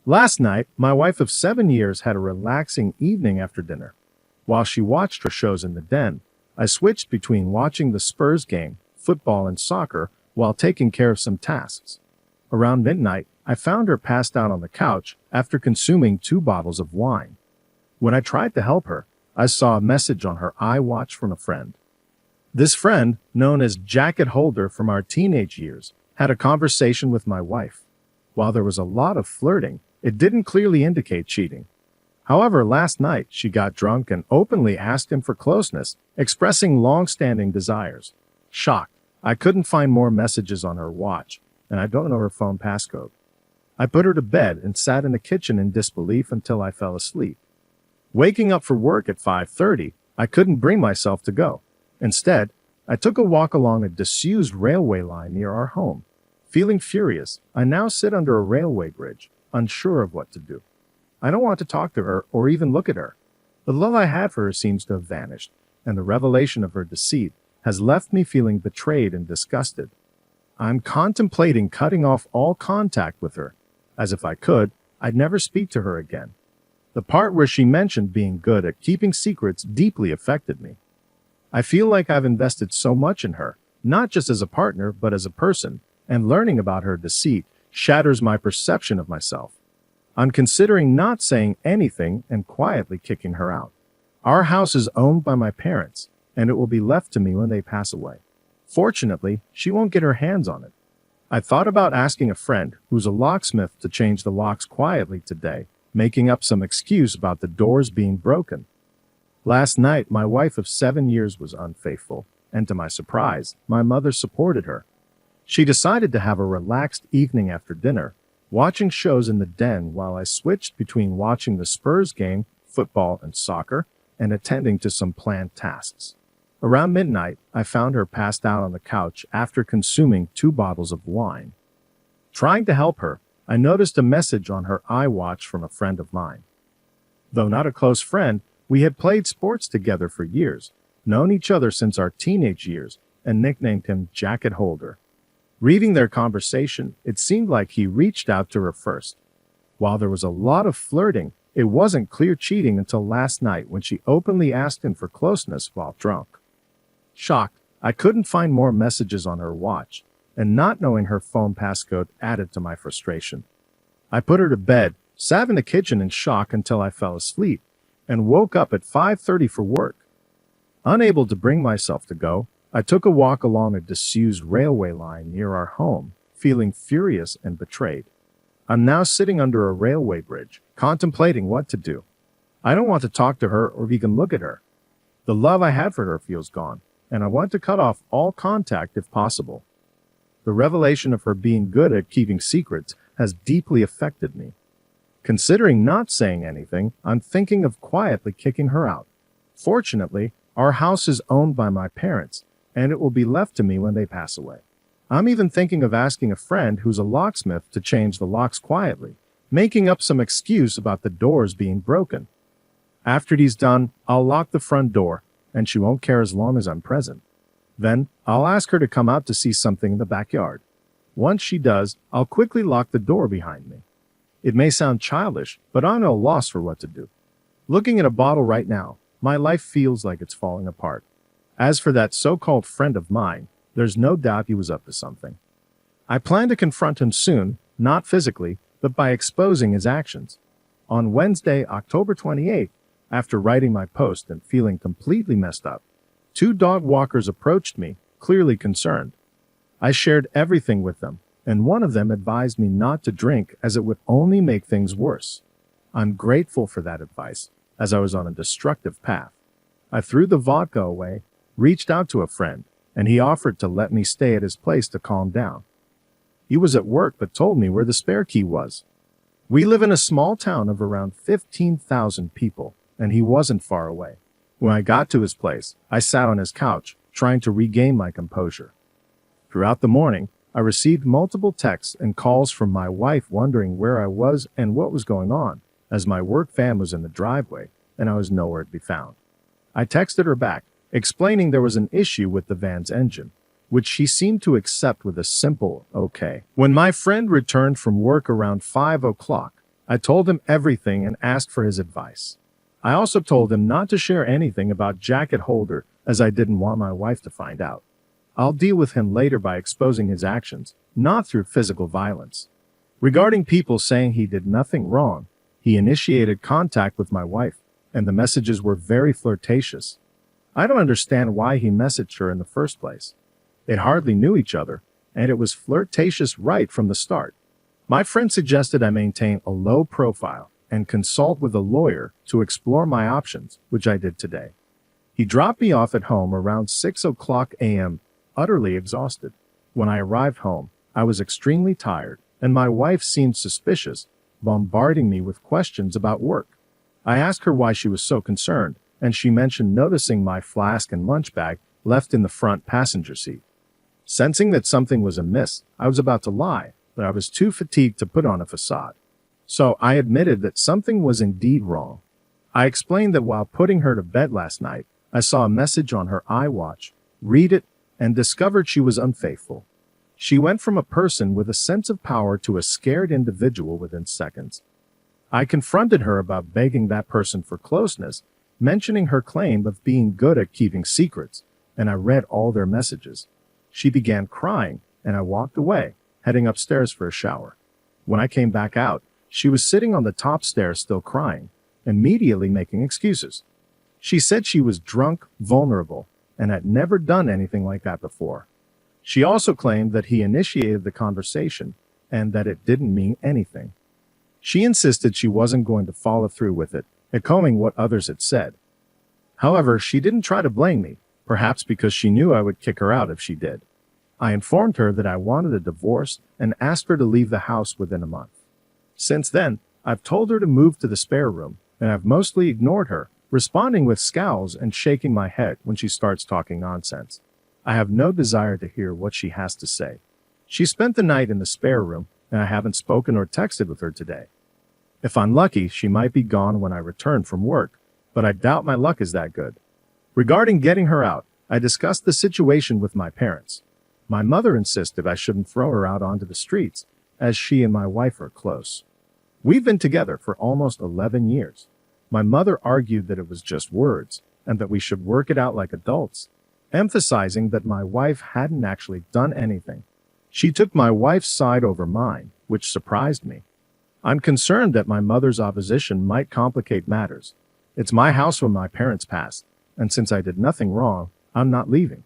Last night, my wife of 7 years had a relaxing evening after dinner. While she watched her shows in the den, I switched between watching the Spurs game, football and soccer, while taking care of some tasks. Around midnight, I found her passed out on the couch after consuming 2 bottles of wine. When I tried to help her, I saw a message on her iWatch from a friend. This friend, known as Jacket Holder from our teenage years, had a conversation with my wife. While there was a lot of flirting, it didn't clearly indicate cheating. However, last night she got drunk and openly asked him for closeness, expressing long-standing desires. Shocked, I couldn't find more messages on her watch, and I don't know her phone passcode. I put her to bed and sat in the kitchen in disbelief until I fell asleep. Waking up for work at 5:30, I couldn't bring myself to go. Instead, I took a walk along a disused railway line near our home. Feeling furious, I now sit under a railway bridge, unsure of what to do. I don't want to talk to her or even look at her. The love I had for her seems to have vanished, and the revelation of her deceit has left me feeling betrayed and disgusted. I'm contemplating cutting off all contact with her, as if I could, I'd never speak to her again. The part where she mentioned being good at keeping secrets deeply affected me. I feel like I've invested so much in her, not just as a partner, but as a person, and learning about her deceit shatters my perception of myself. I'm considering not saying anything and quietly kicking her out. Our house is owned by my parents, and it will be left to me when they pass away. Fortunately, she won't get her hands on it. I thought about asking a friend who's a locksmith to change the locks quietly today, making up some excuse about the doors being broken. Last night, my wife of 7 years was unfaithful, and to my surprise, my mother supported her. She decided to have a relaxed evening after dinner, watching shows in the den while I switched between watching the Spurs game, football and soccer, and attending to some planned tasks. Around midnight, I found her passed out on the couch after consuming 2 bottles of wine. Trying to help her, I noticed a message on her iWatch from a friend of mine. Though not a close friend, we had played sports together for years, known each other since our teenage years, and nicknamed him Jacket Holder. Reading their conversation, it seemed like he reached out to her first. While there was a lot of flirting, it wasn't clear cheating until last night when she openly asked him for closeness while drunk. Shocked, I couldn't find more messages on her watch, and not knowing her phone passcode added to my frustration. I put her to bed, sat in the kitchen in shock until I fell asleep, and woke up at 5:30 for work. Unable to bring myself to go, I took a walk along a disused railway line near our home, feeling furious and betrayed. I'm now sitting under a railway bridge, contemplating what to do. I don't want to talk to her or even look at her. The love I had for her feels gone, and I want to cut off all contact if possible. The revelation of her being good at keeping secrets has deeply affected me. Considering not saying anything, I'm thinking of quietly kicking her out. Fortunately, our house is owned by my parents, and it will be left to me when they pass away. I'm even thinking of asking a friend who's a locksmith to change the locks quietly, making up some excuse about the doors being broken. After he's done, I'll lock the front door, and she won't care as long as I'm present. Then, I'll ask her to come out to see something in the backyard. Once she does, I'll quickly lock the door behind me. It may sound childish, but I'm at a loss for what to do. Looking at a bottle right now, my life feels like it's falling apart. As for that so-called friend of mine, there's no doubt he was up to something. I plan to confront him soon, not physically, but by exposing his actions. On Wednesday, October 28th, after writing my post and feeling completely messed up, 2 dog walkers approached me, clearly concerned. I shared everything with them, and one of them advised me not to drink as it would only make things worse. I'm grateful for that advice, as I was on a destructive path. I threw the vodka away, reached out to a friend, and he offered to let me stay at his place to calm down. He was at work but told me where the spare key was. We live in a small town of around 15,000 people, and he wasn't far away. When I got to his place, I sat on his couch, trying to regain my composure. Throughout the morning, I received multiple texts and calls from my wife wondering where I was and what was going on, as my work van was in the driveway, and I was nowhere to be found. I texted her back, explaining there was an issue with the van's engine, which she seemed to accept with a simple okay. When my friend returned from work around 5 o'clock, I told him everything and asked for his advice. I also told him not to share anything about jacket holder as I didn't want my wife to find out. I'll deal with him later by exposing his actions, not through physical violence. Regarding people saying he did nothing wrong, he initiated contact with my wife, and the messages were very flirtatious. I don't understand why he messaged her in the first place. They hardly knew each other, and it was flirtatious right from the start. My friend suggested I maintain a low profile and consult with a lawyer to explore my options, which I did today. He dropped me off at home around 6 a.m., utterly exhausted. When I arrived home, I was extremely tired, and my wife seemed suspicious, bombarding me with questions about work. I asked her why she was so concerned, and she mentioned noticing my flask and lunch bag left in the front passenger seat. Sensing that something was amiss, I was about to lie, but I was too fatigued to put on a facade. So I admitted that something was indeed wrong. I explained that while putting her to bed last night, I saw a message on her iWatch, read it, and discovered she was unfaithful. She went from a person with a sense of power to a scared individual within seconds. I confronted her about begging that person for closeness, mentioning her claim of being good at keeping secrets, and I read all their messages. She began crying, and I walked away, heading upstairs for a shower. When I came back out, she was sitting on the top stairs still crying, immediately making excuses. She said she was drunk, vulnerable, and had never done anything like that before. She also claimed that he initiated the conversation and that it didn't mean anything. She insisted she wasn't going to follow through with it, echoing what others had said. However, she didn't try to blame me, perhaps because she knew I would kick her out if she did. I informed her that I wanted a divorce and asked her to leave the house within a month. Since then, I've told her to move to the spare room, and I've mostly ignored her, responding with scowls and shaking my head when she starts talking nonsense. I have no desire to hear what she has to say. She spent the night in the spare room, and I haven't spoken or texted with her today. If I'm lucky, she might be gone when I return from work, but I doubt my luck is that good. Regarding getting her out, I discussed the situation with my parents. My mother insisted I shouldn't throw her out onto the streets, as she and my wife are close. We've been together for almost 11 years. My mother argued that it was just words, and that we should work it out like adults, emphasizing that my wife hadn't actually done anything. She took my wife's side over mine, which surprised me. I'm concerned that my mother's opposition might complicate matters. It's my house when my parents passed, and since I did nothing wrong, I'm not leaving.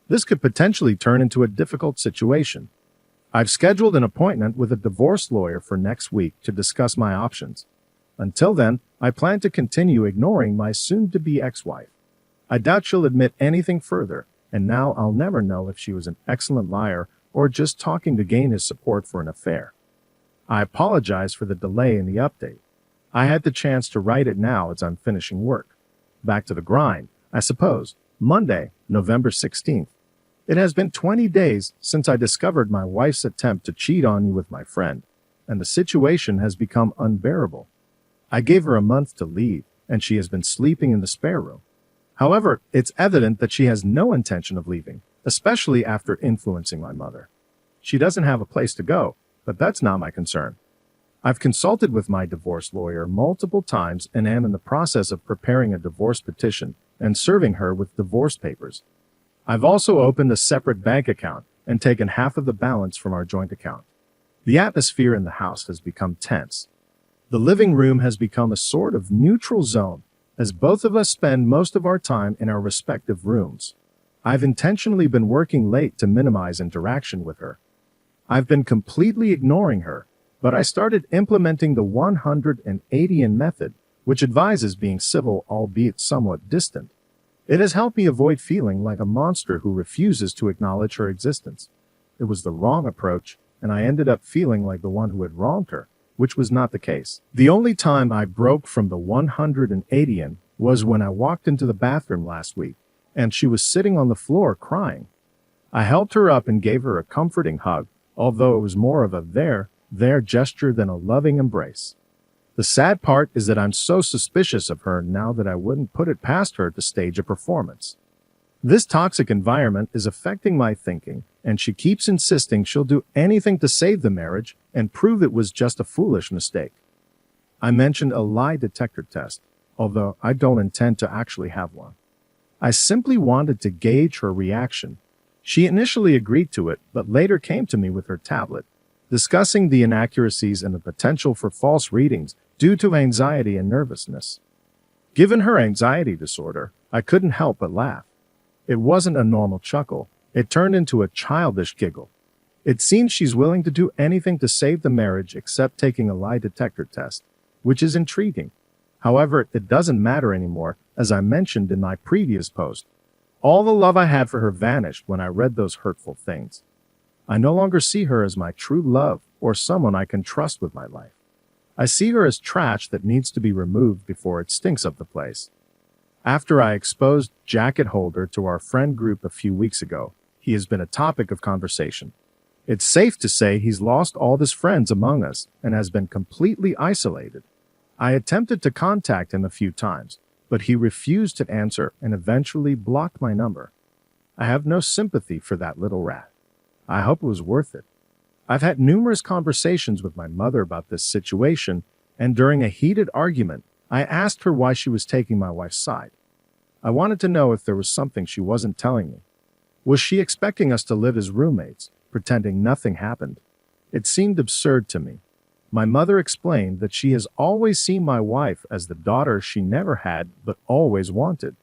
This could potentially turn into a difficult situation. I've scheduled an appointment with a divorce lawyer for next week to discuss my options. Until then, I plan to continue ignoring my soon-to-be ex-wife. I doubt she'll admit anything further, and now I'll never know if she was an excellent liar or just talking to gain his support for an affair. I apologize for the delay in the update. I had the chance to write it now as I'm finishing work. Back to the grind, I suppose. Monday, November 16th. It has been 20 days since I discovered my wife's attempt to cheat on me with my friend, and the situation has become unbearable. I gave her a month to leave, and she has been sleeping in the spare room. However, it's evident that she has no intention of leaving, especially after influencing my mother. She doesn't have a place to go, but that's not my concern. I've consulted with my divorce lawyer multiple times and am in the process of preparing a divorce petition and serving her with divorce papers. I've also opened a separate bank account and taken half of the balance from our joint account. The atmosphere in the house has become tense. The living room has become a sort of neutral zone, as both of us spend most of our time in our respective rooms. I've intentionally been working late to minimize interaction with her. I've been completely ignoring her, but I started implementing the 180 method, which advises being civil albeit somewhat distant. It has helped me avoid feeling like a monster who refuses to acknowledge her existence. It was the wrong approach, and I ended up feeling like the one who had wronged her, which was not the case. The only time I broke from the 180 was when I walked into the bathroom last week, and she was sitting on the floor crying. I helped her up and gave her a comforting hug, although it was more of a there gesture than a loving embrace. The sad part is that I'm so suspicious of her now that I wouldn't put it past her to stage a performance. This toxic environment is affecting my thinking, and she keeps insisting she'll do anything to save the marriage and prove it was just a foolish mistake. I mentioned a lie detector test, although I don't intend to actually have one. I simply wanted to gauge her reaction. She initially agreed to it, but later came to me with her tablet, discussing the inaccuracies and the potential for false readings due to anxiety and nervousness. Given her anxiety disorder, I couldn't help but laugh. It wasn't a normal chuckle. It turned into a childish giggle. It seems she's willing to do anything to save the marriage except taking a lie detector test, which is intriguing. However, it doesn't matter anymore, as I mentioned in my previous post. All the love I had for her vanished when I read those hurtful things. I no longer see her as my true love or someone I can trust with my life. I see her as trash that needs to be removed before it stinks up the place. After I exposed Jacket Holder to our friend group a few weeks ago, he has been a topic of conversation. It's safe to say he's lost all his friends among us and has been completely isolated. I attempted to contact him a few times, but he refused to answer and eventually blocked my number. I have no sympathy for that little rat. I hope it was worth it. I've had numerous conversations with my mother about this situation, and during a heated argument, I asked her why she was taking my wife's side. I wanted to know if there was something she wasn't telling me. Was she expecting us to live as roommates, pretending nothing happened? It seemed absurd to me. My mother explained that she has always seen my wife as the daughter she never had but always wanted.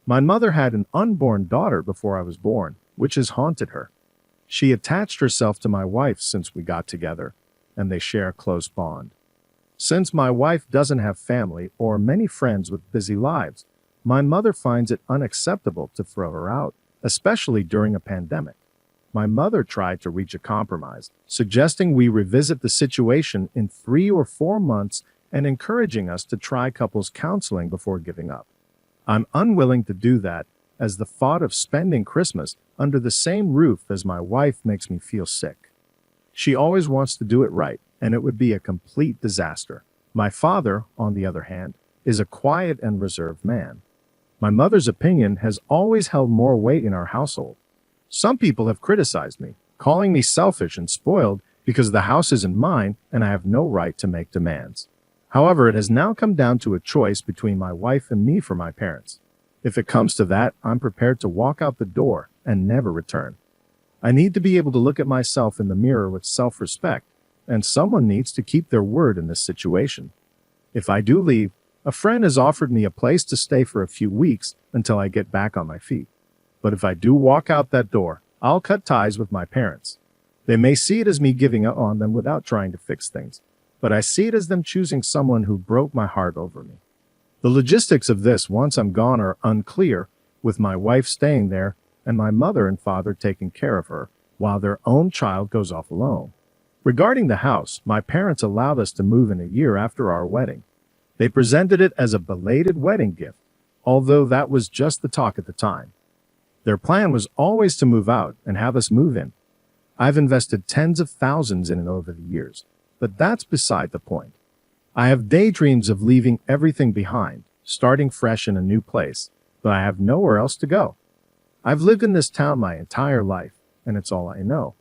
My mother had an unborn daughter before I was born, which has haunted her. She attached herself to my wife since we got together, and they share a close bond. Since my wife doesn't have family or many friends with busy lives, my mother finds it unacceptable to throw her out, especially during a pandemic. My mother tried to reach a compromise, suggesting we revisit the situation in 3 or 4 months and encouraging us to try couples counseling before giving up. I'm unwilling to do that, as the thought of spending Christmas under the same roof as my wife makes me feel sick. She always wants to do it right, and it would be a complete disaster. My father, on the other hand, is a quiet and reserved man. My mother's opinion has always held more weight in our household. Some people have criticized me, calling me selfish and spoiled because the house isn't mine and I have no right to make demands. However, it has now come down to a choice between my wife and me for my parents. If it comes to that, I'm prepared to walk out the door and never return. I need to be able to look at myself in the mirror with self-respect, and someone needs to keep their word in this situation. If I do leave, a friend has offered me a place to stay for a few weeks until I get back on my feet. But if I do walk out that door, I'll cut ties with my parents. They may see it as me giving up on them without trying to fix things, but I see it as them choosing someone who broke my heart over me. The logistics of this once I'm gone are unclear, with my wife staying there and my mother and father taking care of her, while their own child goes off alone. Regarding the house, my parents allowed us to move in a year after our wedding. They presented it as a belated wedding gift, although that was just the talk at the time. Their plan was always to move out and have us move in. I've invested tens of thousands in it over the years, but that's beside the point. I have daydreams of leaving everything behind, starting fresh in a new place, but I have nowhere else to go. I've lived in this town my entire life, and it's all I know.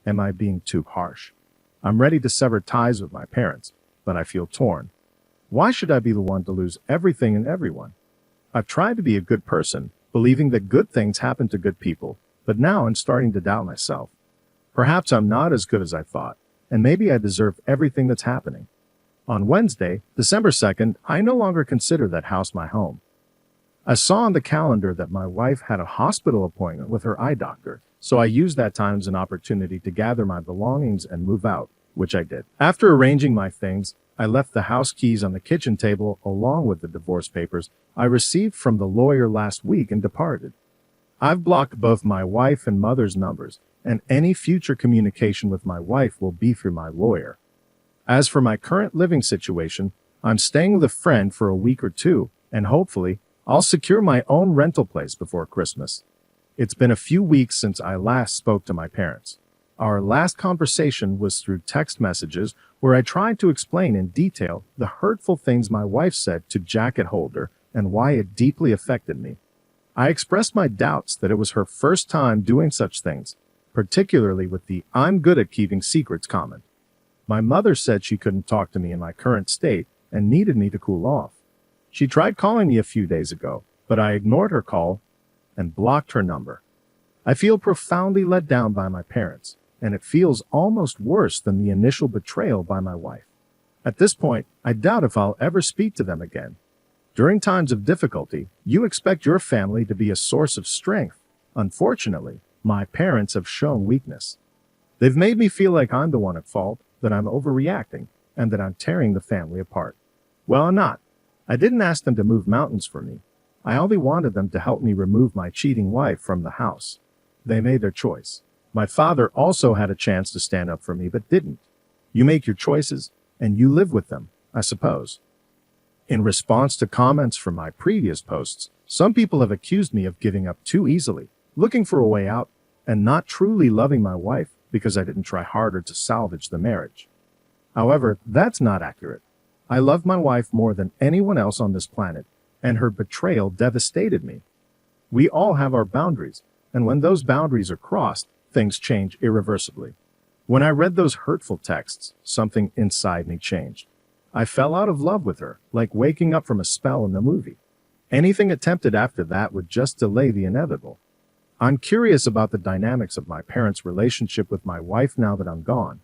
Am I being too harsh? I'm ready to sever ties with my parents, but I feel torn. Why should I be the one to lose everything and everyone? I've tried to be a good person, believing that good things happen to good people, but now I'm starting to doubt myself. Perhaps I'm not as good as I thought, and maybe I deserve everything that's happening. On Wednesday, December 2nd, I no longer consider that house my home. I saw on the calendar that my wife had a hospital appointment with her eye doctor, so I used that time as an opportunity to gather my belongings and move out, which I did. After arranging my things, I left the house keys on the kitchen table along with the divorce papers I received from the lawyer last week and departed. I've blocked both my wife and mother's numbers, and any future communication with my wife will be through my lawyer. As for my current living situation, I'm staying with a friend for a week or two, and hopefully, I'll secure my own rental place before Christmas. It's been a few weeks since I last spoke to my parents. Our last conversation was through text messages where I tried to explain in detail the hurtful things my wife said to Jacket Holder and why it deeply affected me. I expressed my doubts that it was her first time doing such things, particularly with the "I'm good at keeping secrets" comment. My mother said she couldn't talk to me in my current state and needed me to cool off. She tried calling me a few days ago, but I ignored her call and blocked her number. I feel profoundly let down by my parents, and it feels almost worse than the initial betrayal by my wife. At this point, I doubt if I'll ever speak to them again. During times of difficulty, you expect your family to be a source of strength. Unfortunately, my parents have shown weakness. They've made me feel like I'm the one at fault, that I'm overreacting, and that I'm tearing the family apart. Well, I'm not. I didn't ask them to move mountains for me. I only wanted them to help me remove my cheating wife from the house. They made their choice. My father also had a chance to stand up for me, but didn't. You make your choices, and you live with them, I suppose. In response to comments from my previous posts, some people have accused me of giving up too easily, looking for a way out, and not truly loving my wife because I didn't try harder to salvage the marriage. However, that's not accurate. I love my wife more than anyone else on this planet, and her betrayal devastated me. We all have our boundaries, and when those boundaries are crossed, things change irreversibly. When I read those hurtful texts, something inside me changed. I fell out of love with her, like waking up from a spell in the movie. Anything attempted after that would just delay the inevitable. I'm curious about the dynamics of my parents' relationship with my wife now that I'm gone.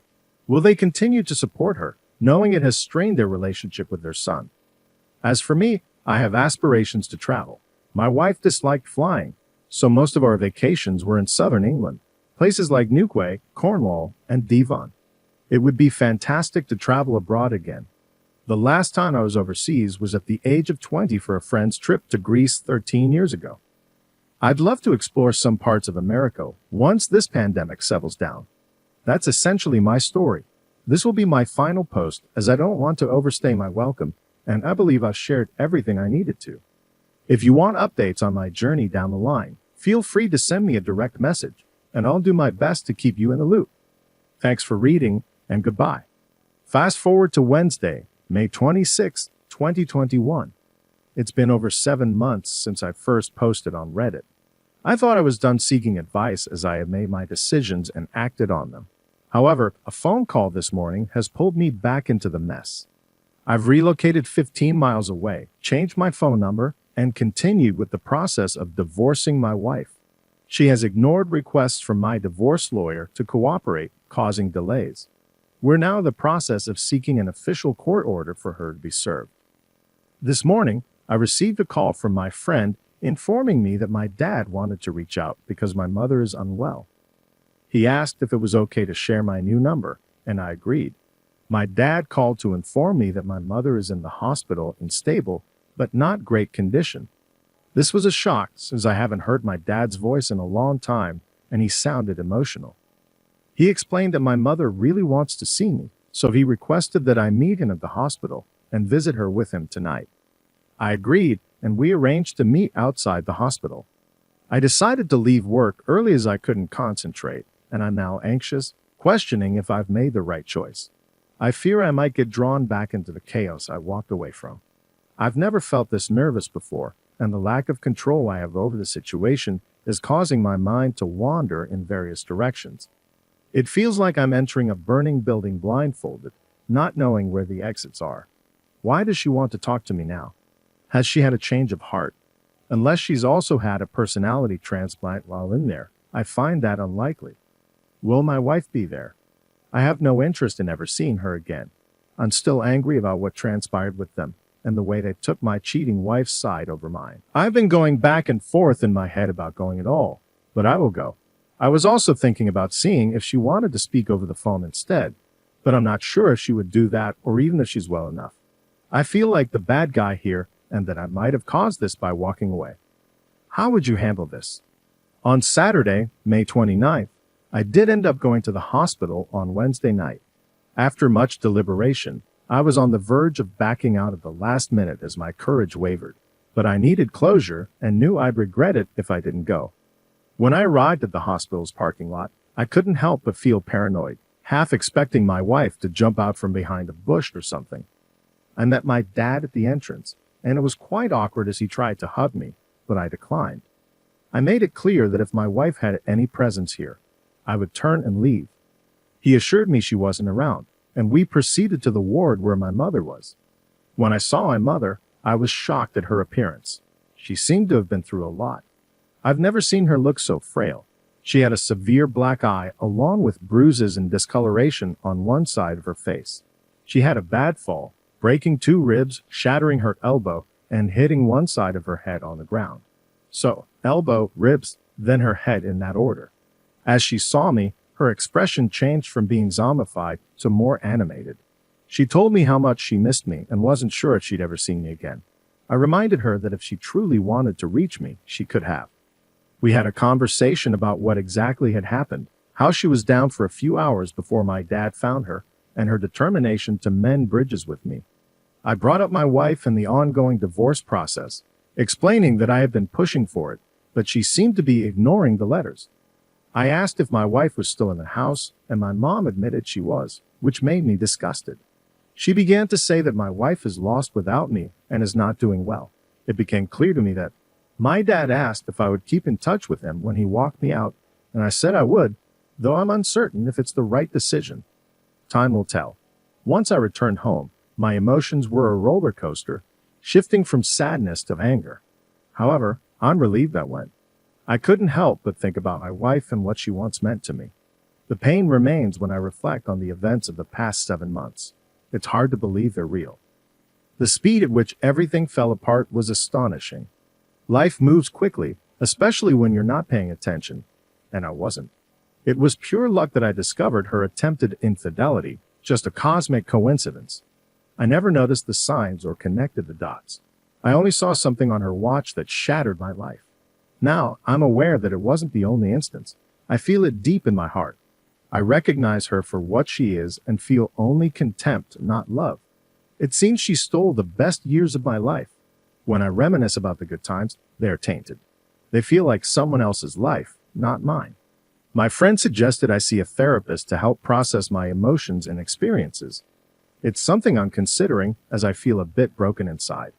Will they continue to support her, knowing it has strained their relationship with their son? As for me, I have aspirations to travel. My wife disliked flying, so most of our vacations were in southern England, places like Newquay, Cornwall, and Devon. It would be fantastic to travel abroad again. The last time I was overseas was at the age of 20 for a friend's trip to Greece 13 years ago. I'd love to explore some parts of America once this pandemic settles down. That's essentially my story. This will be my final post as I don't want to overstay my welcome, and I believe I've shared everything I needed to. If you want updates on my journey down the line, feel free to send me a direct message, and I'll do my best to keep you in the loop. Thanks for reading, and goodbye. Fast forward to Wednesday, May 26, 2021. It's been over 7 months since I first posted on Reddit. I thought I was done seeking advice as I had made my decisions and acted on them. However, a phone call this morning has pulled me back into the mess. I've relocated 15 miles away, changed my phone number, and continued with the process of divorcing my wife. She has ignored requests from my divorce lawyer to cooperate, causing delays. We're now in the process of seeking an official court order for her to be served. This morning, I received a call from my friend informing me that my dad wanted to reach out because my mother is unwell. He asked if it was okay to share my new number, and I agreed. My dad called to inform me that my mother is in the hospital in stable, but not great condition. This was a shock since I haven't heard my dad's voice in a long time, and he sounded emotional. He explained that my mother really wants to see me, so he requested that I meet him at the hospital and visit her with him tonight. I agreed, and we arranged to meet outside the hospital. I decided to leave work early as I couldn't concentrate, and I'm now anxious, questioning if I've made the right choice. I fear I might get drawn back into the chaos I walked away from. I've never felt this nervous before, and the lack of control I have over the situation is causing my mind to wander in various directions. It feels like I'm entering a burning building blindfolded, not knowing where the exits are. Why does she want to talk to me now? Has she had a change of heart? Unless she's also had a personality transplant while in there, I find that unlikely. Will my wife be there? I have no interest in ever seeing her again. I'm still angry about what transpired with them and the way they took my cheating wife's side over mine. I've been going back and forth in my head about going at all, but I will go. I was also thinking about seeing if she wanted to speak over the phone instead, but I'm not sure if she would do that or even if she's well enough. I feel like the bad guy here and that I might have caused this by walking away. How would you handle this? On Saturday, May 29th, I did end up going to the hospital on Wednesday night. After much deliberation, I was on the verge of backing out at the last minute as my courage wavered, but I needed closure and knew I'd regret it if I didn't go. When I arrived at the hospital's parking lot, I couldn't help but feel paranoid, half expecting my wife to jump out from behind a bush or something. I met my dad at the entrance, and it was quite awkward as he tried to hug me, but I declined. I made it clear that if my wife had any presence here, I would turn and leave. He assured me she wasn't around, and we proceeded to the ward where my mother was. When I saw my mother, I was shocked at her appearance. She seemed to have been through a lot. I've never seen her look so frail. She had a severe black eye along with bruises and discoloration on one side of her face. She had a bad fall, breaking 2 ribs, shattering her elbow, and hitting one side of her head on the ground. So, elbow, ribs, then her head in that order. As she saw me, her expression changed from being zombified to more animated. She told me how much she missed me and wasn't sure if she'd ever see me again. I reminded her that if she truly wanted to reach me, she could have. We had a conversation about what exactly had happened, how she was down for a few hours before my dad found her, and her determination to mend bridges with me. I brought up my wife and the ongoing divorce process, explaining that I had been pushing for it, but she seemed to be ignoring the letters. I asked if my wife was still in the house, and my mom admitted she was, which made me disgusted. She began to say that my wife is lost without me and is not doing well. It became clear to me that my dad asked if I would keep in touch with him when he walked me out, and I said I would, though I'm uncertain if it's the right decision. Time will tell. Once I returned home, my emotions were a roller coaster, shifting from sadness to anger. However, I'm relieved that went. I couldn't help but think about my wife and what she once meant to me. The pain remains when I reflect on the events of the past 7 months. It's hard to believe they're real. The speed at which everything fell apart was astonishing. Life moves quickly, especially when you're not paying attention, and I wasn't. It was pure luck that I discovered her attempted infidelity, just a cosmic coincidence. I never noticed the signs or connected the dots. I only saw something on her watch that shattered my life. Now, I'm aware that it wasn't the only instance. I feel it deep in my heart. I recognize her for what she is and feel only contempt, not love. It seems she stole the best years of my life. When I reminisce about the good times, they are tainted. They feel like someone else's life, not mine. My friend suggested I see a therapist to help process my emotions and experiences. It's something I'm considering as I feel a bit broken inside.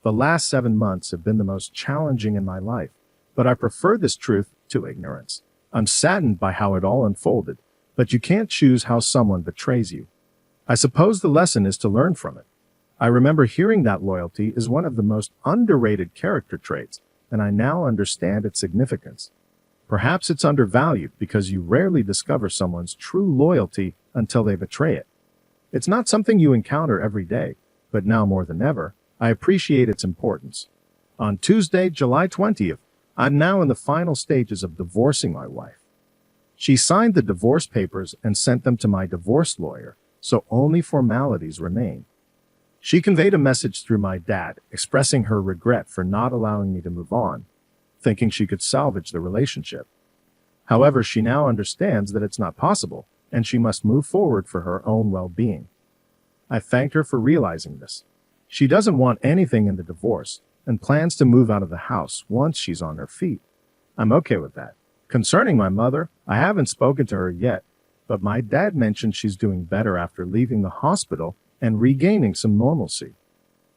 The last 7 months have been the most challenging in my life, but I prefer this truth to ignorance. I'm saddened by how it all unfolded, but you can't choose how someone betrays you. I suppose the lesson is to learn from it. I remember hearing that loyalty is one of the most underrated character traits, and I now understand its significance. Perhaps it's undervalued because you rarely discover someone's true loyalty until they betray it. It's not something you encounter every day, but now more than ever, I appreciate its importance. On Tuesday, July 20th, I'm now in the final stages of divorcing my wife. She signed the divorce papers and sent them to my divorce lawyer, so only formalities remain. She conveyed a message through my dad, expressing her regret for not allowing me to move on, thinking she could salvage the relationship. However, she now understands that it's not possible, and she must move forward for her own well-being. I thanked her for realizing this. She doesn't want anything in the divorce, and plans to move out of the house once she's on her feet. I'm okay with that. Concerning my mother, I haven't spoken to her yet, but my dad mentioned she's doing better after leaving the hospital and regaining some normalcy.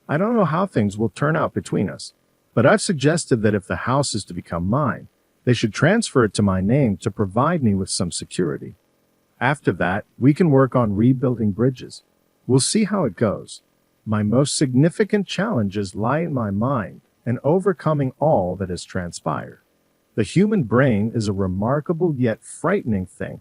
I don't know how things will turn out between us, but I've suggested that if the house is to become mine, they should transfer it to my name to provide me with some security. After that, we can work on rebuilding bridges. We'll see how it goes. My most significant challenges lie in my mind and overcoming all that has transpired. The human brain is a remarkable yet frightening thing,